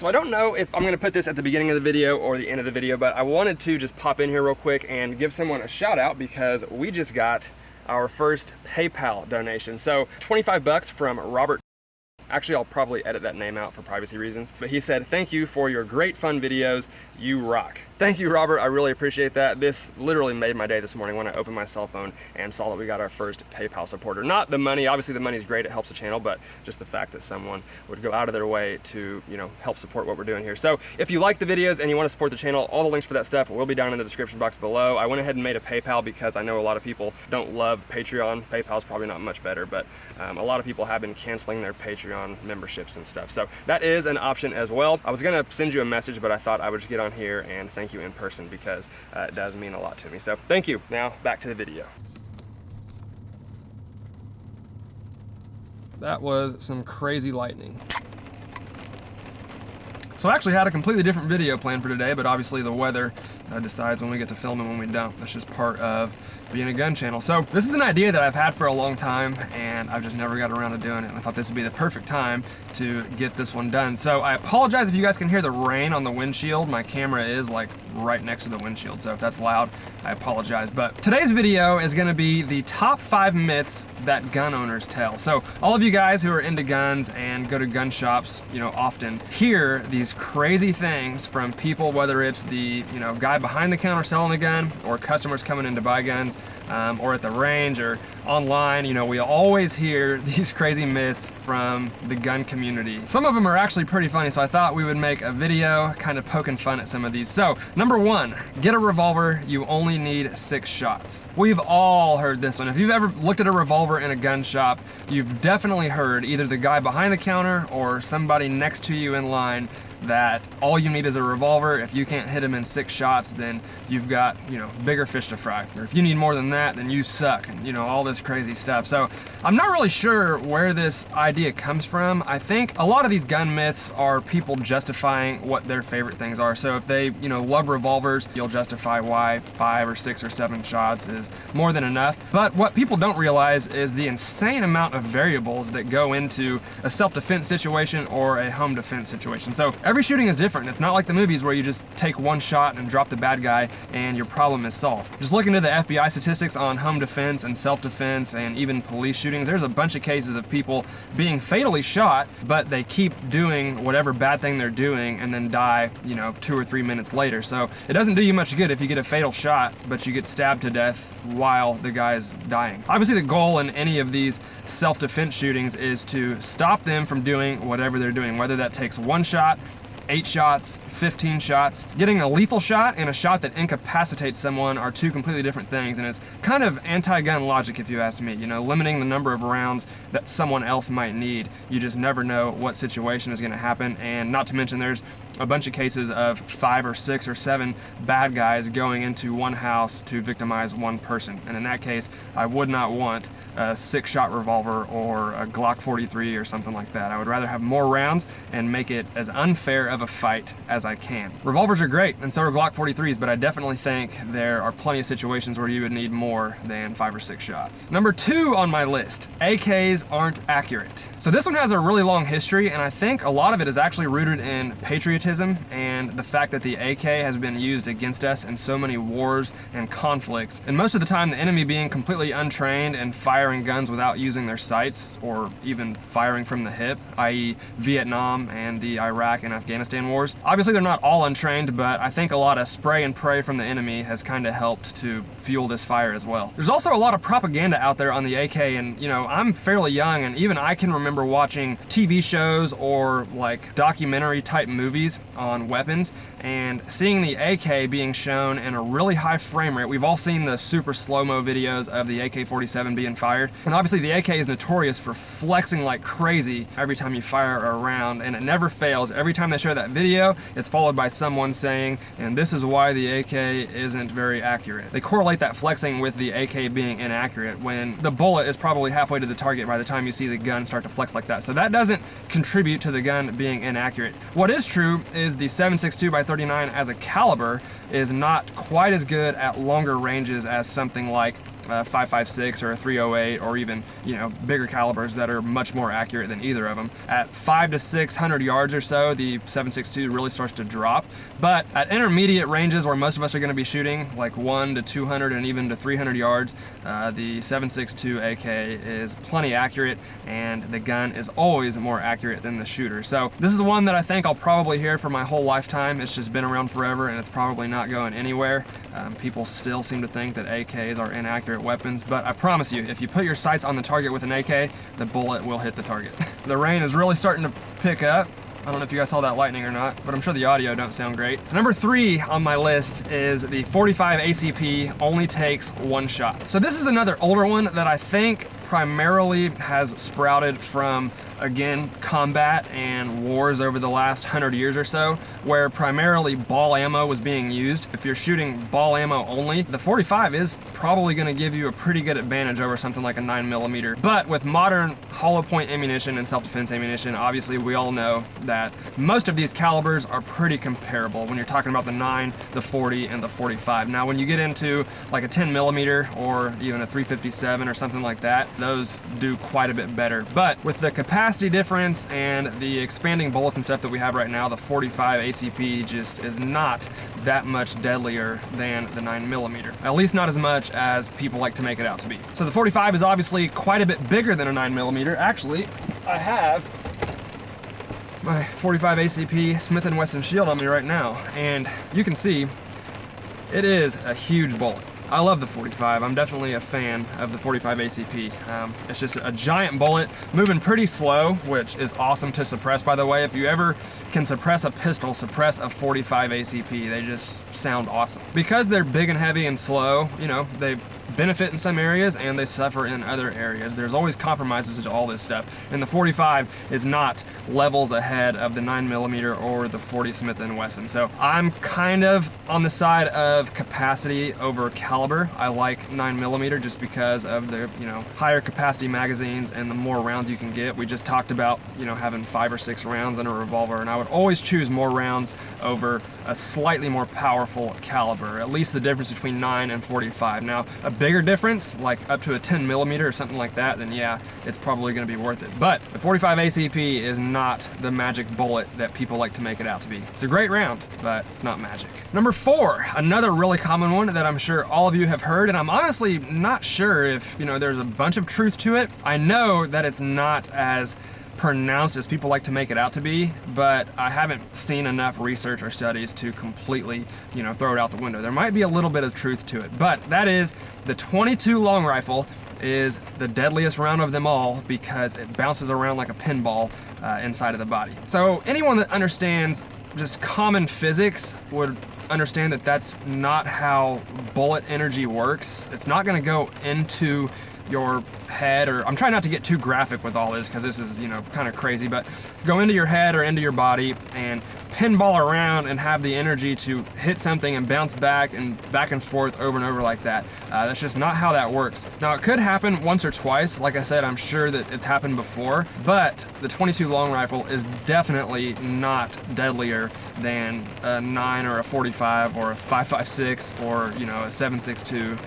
So I don't know if I'm gonna put this at the beginning of the video or the end of the video, but I wanted to just pop in here real quick and give someone a shout out because we just got our first PayPal donation. So 25 bucks from Robert. Actually, I'll probably edit that name out for privacy reasons, but he said, "Thank you for your great fun videos. You rock." Thank you, Robert. I really appreciate that. This literally made my day this morning when I opened my cell phone and saw that we got our first PayPal supporter. Not the money, obviously the money's great, it helps the channel, but just the fact that someone would go out of their way to, help support what we're doing here. So if you like the videos and you want to support the channel, all the links for that stuff will be down in the description box below. I went ahead and made a PayPal because I know a lot of people don't love Patreon. PayPal's probably not much better, but a lot of people have been canceling their Patreon memberships and stuff. So that is an option as well. I was gonna send you a message, but I thought I would just get on here and thank you in person because it does mean a lot to me. So thank you. Now back to the video. That was some crazy lightning. So I actually had a completely different video planned for today, but obviously the weather decides when we get to film and when we don't. That's just part of being a gun channel. So this is an idea that I've had for a long time and I've just never got around to doing it. And I thought this would be the perfect time to get this one done. So I apologize if you guys can hear the rain on the windshield. My camera is like right next to the windshield, so if that's loud, I apologize. But today's video is gonna be the top 5 myths that gun owners tell. So all of you guys who are into guns and go to gun shops, often hear these crazy things from people, whether it's the, guy behind the counter selling the gun or customers coming in to buy guns, or at the range or online. We always hear these crazy myths from the gun community. Some of them are actually pretty funny, so I thought we would make a video kind of poking fun at some of these. So, number 1, get a revolver, you only need 6 shots. We've all heard this one. If you've ever looked at a revolver in a gun shop, you've definitely heard either the guy behind the counter or somebody next to you in line that all you need is a revolver. If you can't hit him in 6 shots, then you've got, bigger fish to fry. Or if you need more than that, then you suck, and all this crazy stuff. So I'm not really sure where this idea comes from. I think a lot of these gun myths are people justifying what their favorite things are. So if they, love revolvers, you'll justify why 5 or 6 or 7 shots is more than enough. But what people don't realize is the insane amount of variables that go into a self-defense situation or a home defense situation. So every shooting is different. It's not like the movies where you just take 1 shot and drop the bad guy and your problem is solved. Just look into the FBI statistics on home defense and self-defense and even police shootings. There's a bunch of cases of people being fatally shot, but they keep doing whatever bad thing they're doing and then die, 2 or 3 minutes later. So it doesn't do you much good if you get a fatal shot, but you get stabbed to death while the guy's dying. Obviously the goal in any of these self-defense shootings is to stop them from doing whatever they're doing, whether that takes 1 shot, 8 shots, 15 shots. Getting a lethal shot and a shot that incapacitates someone are 2 completely different things, and it's kind of anti-gun logic if you ask me. Limiting the number of rounds that someone else might need. You just never know what situation is going to happen, and not to mention there's a bunch of cases of 5 or 6 or 7 bad guys going into one house to victimize 1 person, and in that case I would not want a 6-shot revolver or a Glock 43 or something like that. I would rather have more rounds and make it as unfair of a fight as I can. Revolvers are great, and so are Glock 43s, but I definitely think there are plenty of situations where you would need more than 5 or 6 shots. Number 2 on my list, AKs aren't accurate. So this one has a really long history, and I think a lot of it is actually rooted in patriotism and the fact that the AK has been used against us in so many wars and conflicts, and most of the time the enemy being completely untrained and firing guns without using their sights or even firing from the hip, i.e. Vietnam and the Iraq and Afghanistan wars. Obviously they're not all untrained, but I think a lot of spray and pray from the enemy has kind of helped to fuel this fire as well. There's also a lot of propaganda out there on the AK, and I'm fairly young, and even I can remember watching TV shows or like documentary type movies on weapons and seeing the AK being shown in a really high frame rate. We've all seen the super slow-mo videos of the AK-47 being fired, and obviously the AK is notorious for flexing like crazy every time you fire a round, and it never fails. Every time they show that video, it's followed by someone saying, and this is why the AK isn't very accurate. They correlate that flexing with the AK being inaccurate when the bullet is probably halfway to the target by the time you see the gun start to flex like that. So that doesn't contribute to the gun being inaccurate. What is true is the 7.62x39 as a caliber is not quite as good at longer ranges as something like 5.56 or a 308, or even, you know, bigger calibers that are much more accurate than either of them. At 500 to 600 yards or so, the 7.62 really starts to drop. But at intermediate ranges where most of us are going to be shooting, like 1 to 200 and even to 300 yards, the 7.62 AK is plenty accurate, and the gun is always more accurate than the shooter. So this is one that I think I'll probably hear for my whole lifetime. It's just been around forever, and it's probably not going anywhere. People still seem to think that AKs are inaccurate weapons, but I promise you, if you put your sights on the target with an AK, the bullet will hit the target. The rain is really starting to pick up. I don't know if you guys saw that lightning or not, but I'm sure the audio don't sound great. Number 3 on my list is the 45 ACP only takes 1 shot. So this is another older one that I think primarily has sprouted from, again, combat and wars over the last 100 years or so, where primarily ball ammo was being used. If you're shooting ball ammo only, the 45 is probably going to give you a pretty good advantage over something like a 9mm. But with modern hollow point ammunition and self-defense ammunition, obviously we all know that most of these calibers are pretty comparable when you're talking about the 9, the 40, and the 45. Now when you get into like a 10mm or even a 357 or something like that, those do quite a bit better. But with the capacity difference and the expanding bullets and stuff that we have right now, the 45 ACP just is not that much deadlier than the 9mm. At least not as much as people like to make it out to be. So the 45 is obviously quite a bit bigger than a 9mm. Actually, I have my 45 ACP Smith & Wesson Shield on me right now, and you can see it is a huge bullet. I love the 45. I'm definitely a fan of the 45 ACP. It's just a giant bullet, moving pretty slow, which is awesome to suppress, by the way. If you ever can suppress a pistol, suppress a 45 ACP. They just sound awesome. Because they're big and heavy and slow, you know, they benefit in some areas and they suffer in other areas. There's always compromises to all this stuff. And the 45 is not levels ahead of the 9mm or the 40 Smith & Wesson. So I'm kind of on the side of capacity over caliber. I like 9mm just because of the, you know, higher capacity magazines and the more rounds you can get. We just talked about, you know, having 5 or 6 rounds in a revolver, and I would always choose more rounds over a slightly more powerful caliber, at least the difference between 9 and 45. Now, a bigger difference, like up to a 10mm or something like that, then yeah, it's probably going to be worth it. But the 45 ACP is not the magic bullet that people like to make it out to be. It's a great round, but it's not magic. Number 4, another really common one that I'm sure all of you have heard, and I'm honestly not sure if, you know, there's a bunch of truth to it. I know that it's not as pronounced as people like to make it out to be, but I haven't seen enough research or studies to completely, you know, throw it out the window. There might be a little bit of truth to it, but that is the 22 long rifle is the deadliest round of them all because it bounces around like a pinball inside of the body. So anyone that understands just common physics would understand that that's not how bullet energy works. It's not going to go into your head, or I'm trying not to get too graphic with all this because this is, you know, kind of crazy, but go into your head or into your body and pinball around and have the energy to hit something and bounce back and forth over and over like that. That's just not how that works. Now, it could happen once or twice. Like I said, I'm sure that it's happened before, but the 22 long rifle is definitely not deadlier than a 9 or a 45 or a 5.56 or, you know, a 7.62.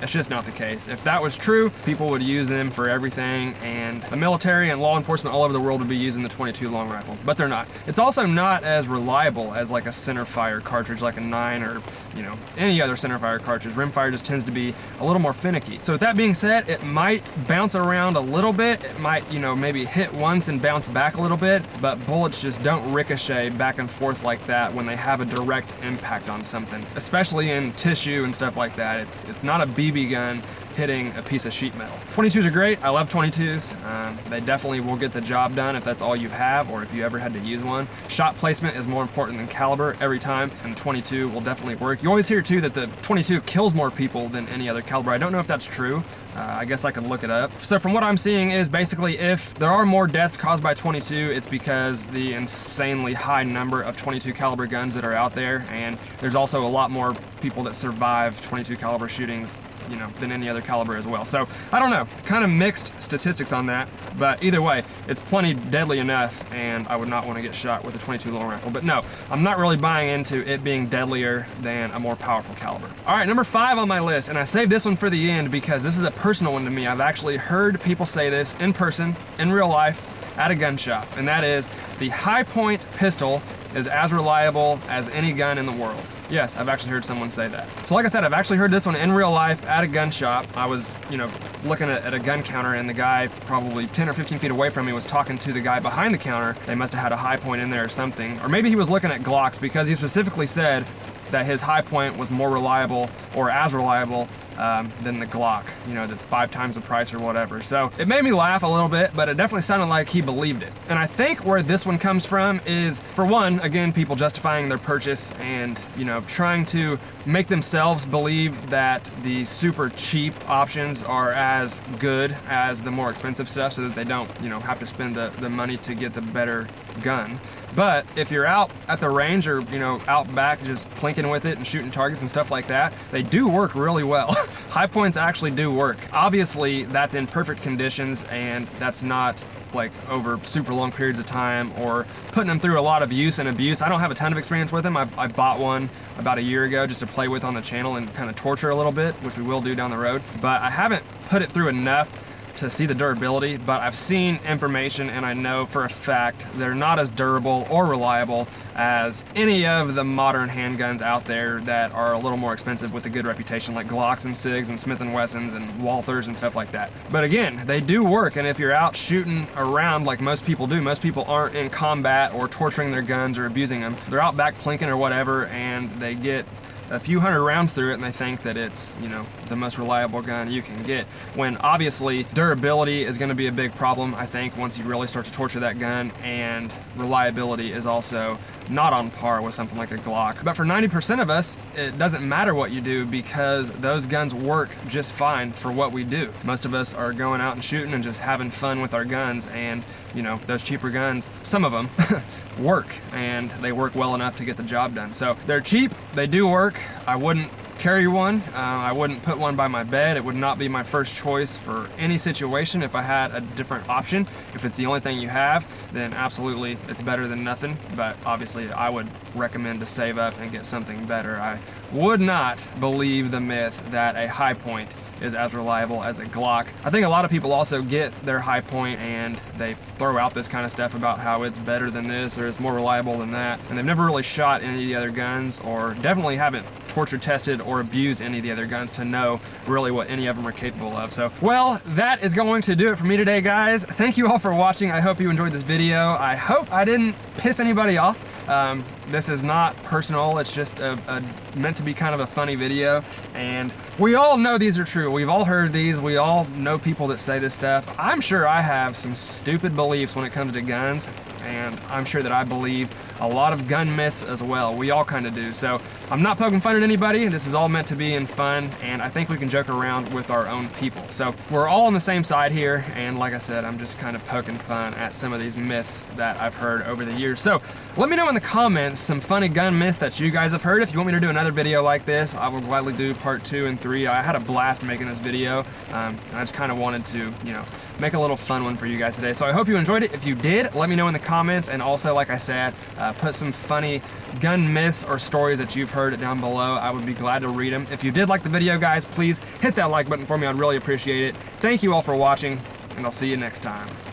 It's just not the case. If that was true, people would use them for everything, and the military and law enforcement all over the world would be using the 22 long rifle, but they're not. It's also not as reliable as like a centerfire cartridge, like a 9 or, you know, any other centerfire cartridge. Rimfire just tends to be a little more finicky. So with that being said, it might bounce around a little bit. It might, you know, maybe hit once and bounce back a little bit, but bullets just don't ricochet back and forth like that when they have a direct impact on something, especially in tissue and stuff like that. It's not a BB gun hitting a piece of sheet metal. 22s are great. I love 22s. They definitely will get the job done if that's all you have or if you ever had to use one. Shot placement is more important than caliber every time, and the 22 will definitely work. You always hear too that the 22 kills more people than any other caliber. I don't know if that's true. I guess I could look it up. So from what I'm seeing is basically if there are more deaths caused by 22, it's because the insanely high number of 22 caliber guns that are out there, and there's also a lot more people that survive 22 caliber shootings than any other caliber as well. So I don't know, kind of mixed statistics on that, but either way, it's plenty deadly enough, and I would not want to get shot with a 22 long rifle. But no, I'm not really buying into it being deadlier than a more powerful caliber. All right, number 5 on my list, and I saved this one for the end because this is a personal one to me. I've actually heard people say this in person, in real life, at a gun shop, and that is the Hi-Point pistol is as reliable as any gun in the world. Yes, I've actually heard someone say that. So like I said, I've actually heard this one in real life at a gun shop. I was, looking at a gun counter, and the guy probably 10 or 15 feet away from me was talking to the guy behind the counter. They must have had a Hi-Point in there or something. Or maybe he was looking at Glocks, because he specifically said that his Hi-Point was more reliable, or as reliable, than the Glock, that's 5 times the price or whatever. So it made me laugh a little bit, but it definitely sounded like he believed it. And I think where this one comes from is, for one, again, people justifying their purchase and, trying to make themselves believe that the super cheap options are as good as the more expensive stuff, so that they don't, have to spend the money to get the better gun. But if you're out at the range, or out back just plinking with it and shooting targets and stuff like that, they do work really well. Hi-Points actually do work. Obviously, that's in perfect conditions, and that's not like over super long periods of time, or putting them through a lot of use and abuse. I don't have a ton of experience with them. I bought one about a year ago just to play with on the channel and kind of torture a little bit, which we will do down the road. But I haven't put it through enough to see the durability, but I've seen information, and I know for a fact they're not as durable or reliable as any of the modern handguns out there that are a little more expensive with a good reputation, like Glocks and SIGs and Smith & Wessons and Walthers and stuff like that. But again, they do work, and if you're out shooting around like most people do, most people aren't in combat or torturing their guns or abusing them. They're out back plinking or whatever, and they get a few hundred rounds through it, and they think that it's, the most reliable gun you can get, when obviously durability is going to be a big problem, I think, once you really start to torture that gun, and reliability is also not on par with something like a Glock. But for 90% of us, it doesn't matter what you do, because those guns work just fine for what we do. Most of us are going out and shooting and just having fun with our guns, and those cheaper guns, some of them work, and they work well enough to get the job done. So they're cheap, they do work. I wouldn't carry one. I wouldn't put one by my bed. It would not be my first choice for any situation if I had a different option. If it's the only thing you have, then absolutely it's better than nothing. But obviously I would recommend to save up and get something better. I would not believe the myth that a Hi-Point is as reliable as a Glock. I think a lot of people also get their Hi-Point and they throw out this kind of stuff about how it's better than this or it's more reliable than that, and they've never really shot any of the other guns, or definitely haven't torture tested or abused any of the other guns to know really what any of them are capable of. So, well, that is going to do it for me today, guys. Thank you all for watching. I hope you enjoyed this video. I hope I didn't piss anybody off. This is not personal, it's just meant to be kind of a funny video, and we all know these are true. We've all heard these, we all know people that say this stuff. I'm sure I have some stupid beliefs when it comes to guns, and I'm sure that I believe a lot of gun myths as well. We all kind of do. So I'm not poking fun at anybody. This is all meant to be in fun, and I think we can joke around with our own people. So we're all on the same side here, and like I said, I'm just kind of poking fun at some of these myths that I've heard over the years. So let me know in the comments some funny gun myths that you guys have heard. If you want me to do another video like this, I will gladly do part 2 and 3. I had a blast making this video, and I just kind of wanted to, make a little fun one for you guys today. So I hope you enjoyed it. If you did, let me know in the comments, and also, like I said, put some funny gun myths or stories that you've heard down below. I would be glad to read them. If you did like the video, guys, please hit that like button for me. I'd really appreciate it. Thank you all for watching, and I'll see you next time.